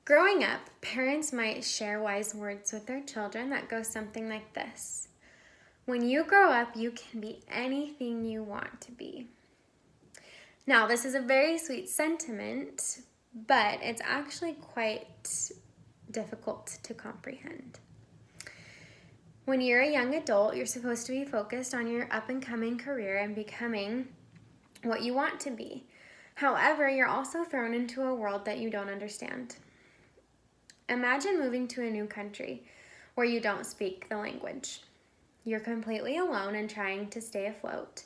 Growing up, parents might share wise words with their children that go something like this. When you grow up, you can be anything you want to be. Now, this is a very sweet sentiment, but it's actually quite difficult to comprehend. When you're a young adult, you're supposed to be focused on your up-and-coming career and becoming what you want to be. However, you're also thrown into a world that you don't understand. Imagine moving to a new country where you don't speak the language. You're completely alone and trying to stay afloat.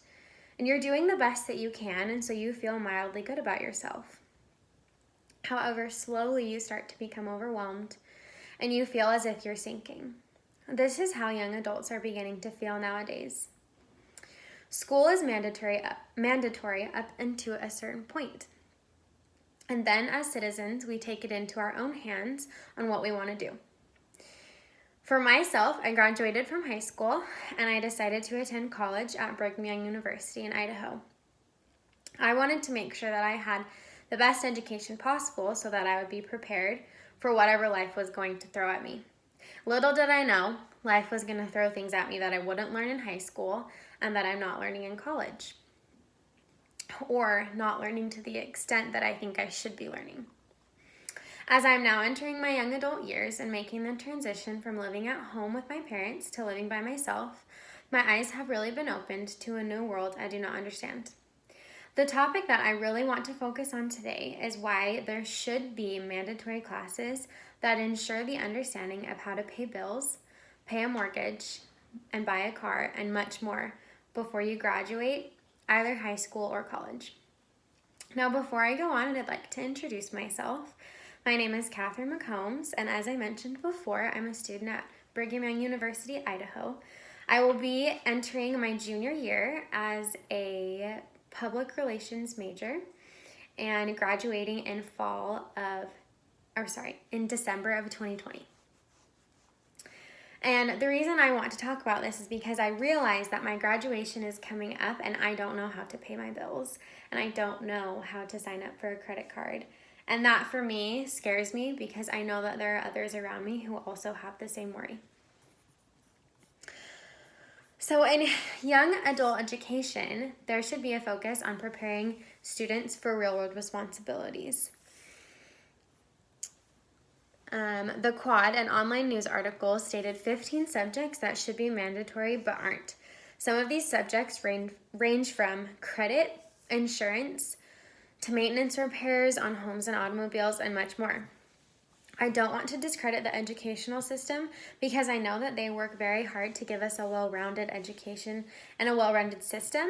And you're doing the best that you can, and so you feel mildly good about yourself. However, slowly you start to become overwhelmed and you feel as if you're sinking. This is how young adults are beginning to feel nowadays. School is mandatory up until a certain point. And then as citizens, we take it into our own hands on what we want to do. For myself, I graduated from high school and I decided to attend college at Brigham Young University in Idaho. I wanted to make sure that I had the best education possible so that I would be prepared for whatever life was going to throw at me. Little did I know, life was going to throw things at me that I wouldn't learn in high school and that I'm not learning in college, or not learning to the extent that I think I should be learning. As I'm now entering my young adult years and making the transition from living at home with my parents to living by myself, my eyes have really been opened to a new world I do not understand. The topic that I really want to focus on today is why there should be mandatory classes that ensure the understanding of how to pay bills, pay a mortgage, and buy a car, and much more before you graduate either high school or college. Now, before I go on, I'd like to introduce myself. My name is Catherine McCombs, and as I mentioned before, I'm a student at Brigham Young University, Idaho. I will be entering my junior year as a public relations major and graduating in December of 2020. And the reason I want to talk about this is because I realize that my graduation is coming up and I don't know how to pay my bills and I don't know how to sign up for a credit card. And that for me scares me because I know that there are others around me who also have the same worry. So in young adult education, there should be a focus on preparing students for real-world responsibilities. The Quad, an online news article, stated 15 subjects that should be mandatory but aren't. Some of these subjects range from credit, insurance, to maintenance repairs on homes and automobiles, and much more. I don't want to discredit the educational system because I know that they work very hard to give us a well-rounded education and a well-rounded system,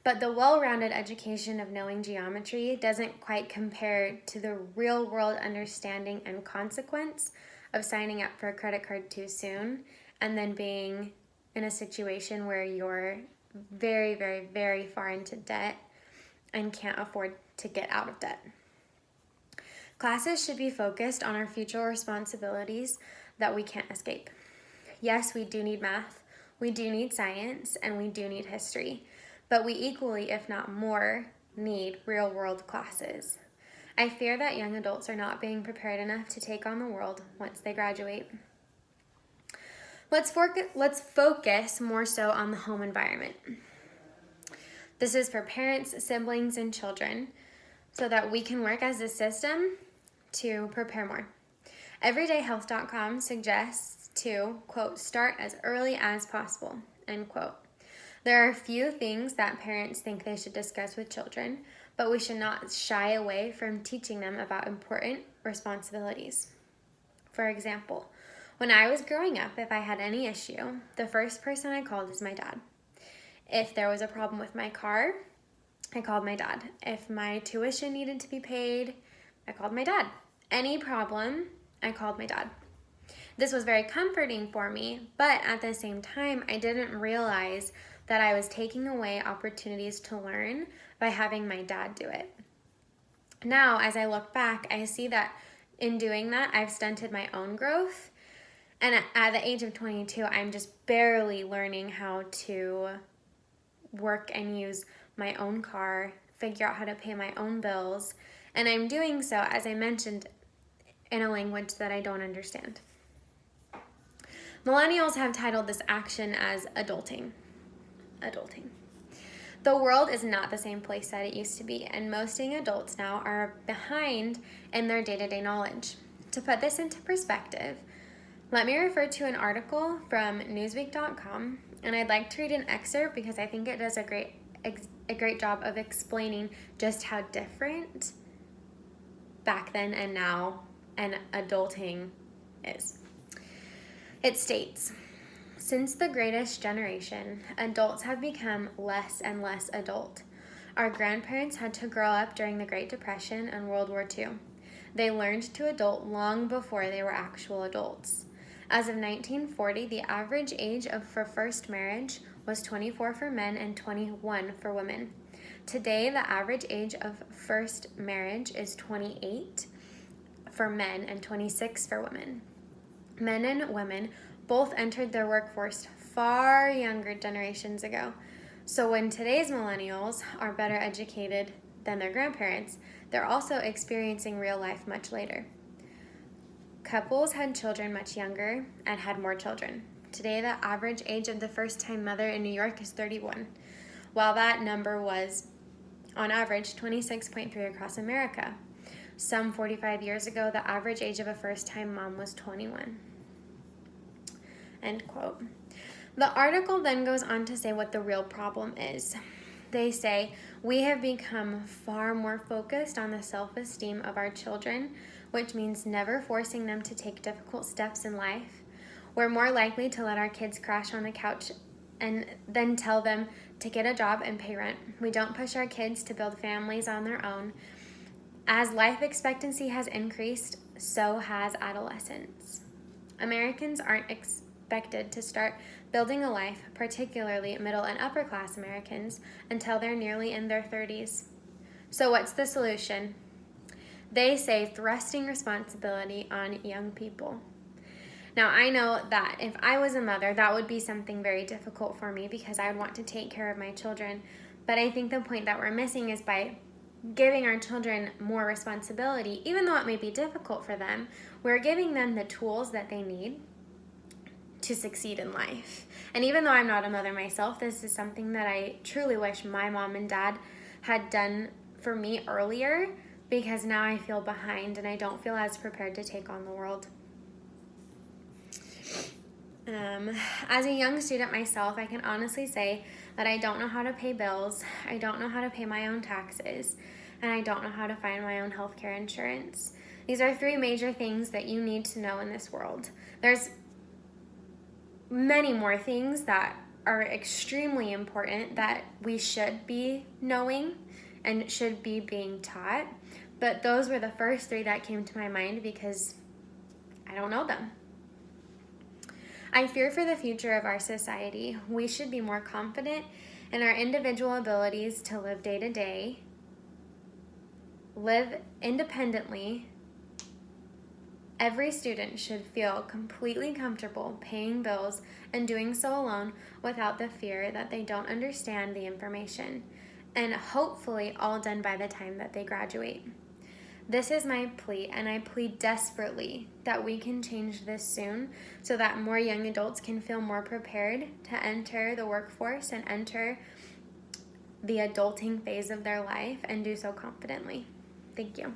but the well-rounded education of knowing geometry doesn't quite compare to the real-world understanding and consequence of signing up for a credit card too soon and then being in a situation where you're very, very, very far into debt and can't afford to get out of debt. Classes should be focused on our future responsibilities that we can't escape. Yes, we do need math, we do need science, and we do need history, but we equally, if not more, need real-world classes. I fear that young adults are not being prepared enough to take on the world once they graduate. Let's focus more so on the home environment. This is for parents, siblings, and children so that we can work as a system to prepare more. Everydayhealth.com suggests to, quote, start as early as possible, end quote. There are a few things that parents think they should discuss with children, but we should not shy away from teaching them about important responsibilities. For example, when I was growing up, if I had any issue, the first person I called is my dad. If there was a problem with my car, I called my dad. If my tuition needed to be paid, I called my dad. Any problem, I called my dad. This was very comforting for me, but at the same time, I didn't realize that I was taking away opportunities to learn by having my dad do it. Now, as I look back, I see that in doing that, I've stunted my own growth. And at the age of 22, I'm just barely learning how to work and use my own car, figure out how to pay my own bills. And I'm doing so, as I mentioned, in a language that I don't understand. Millennials have titled this action as adulting. Adulting. The world is not the same place that it used to be, and most young adults now are behind in their day-to-day knowledge. To put this into perspective, let me refer to an article from Newsweek.com, and I'd like to read an excerpt because I think it does a great job of explaining just how different back then and now and adulting is. It states, since the greatest generation, adults have become less and less adult. Our grandparents had to grow up during the Great Depression and World War II. They learned to adult long before they were actual adults. As of 1940, the average age for first marriage was 24 for men and 21 for women. Today, the average age of first marriage is 28 for men and 26 for women. Men and women both entered their workforce far younger generations ago. So when today's millennials are better educated than their grandparents, they're also experiencing real life much later. Couples had children much younger and had more children. Today, the average age of the first-time mother in New York is 31, while that number was, on average, 26.3 across America. Some 45 years ago, the average age of a first-time mom was 21. End quote. The article then goes on to say what the real problem is. They say, we have become far more focused on the self-esteem of our children, which means never forcing them to take difficult steps in life. We're more likely to let our kids crash on the couch and then tell them to get a job and pay rent. We don't push our kids to build families on their own. As life expectancy has increased, so has adolescence. Americans aren't expected to start building a life, particularly middle and upper class Americans, until they're nearly in their 30s. So what's the solution? They say thrusting responsibility on young people. Now, I know that if I was a mother, that would be something very difficult for me because I would want to take care of my children. But I think the point that we're missing is by giving our children more responsibility, even though it may be difficult for them, we're giving them the tools that they need to succeed in life. And even though I'm not a mother myself, this is something that I truly wish my mom and dad had done for me earlier, because now I feel behind and I don't feel as prepared to take on the world. As a young student myself, I can honestly say that I don't know how to pay bills, I don't know how to pay my own taxes, and I don't know how to find my own healthcare insurance. These are three major things that you need to know in this world. There's many more things that are extremely important that we should be knowing and should be being taught, but those were the first three that came to my mind because I don't know them. I fear for the future of our society. We should be more confident in our individual abilities to live day to day, live independently. Every student should feel completely comfortable paying bills and doing so alone without the fear that they don't understand the information, and hopefully all done by the time that they graduate. This is my plea, and I plead desperately that we can change this soon so that more young adults can feel more prepared to enter the workforce and enter the adulting phase of their life and do so confidently. Thank you.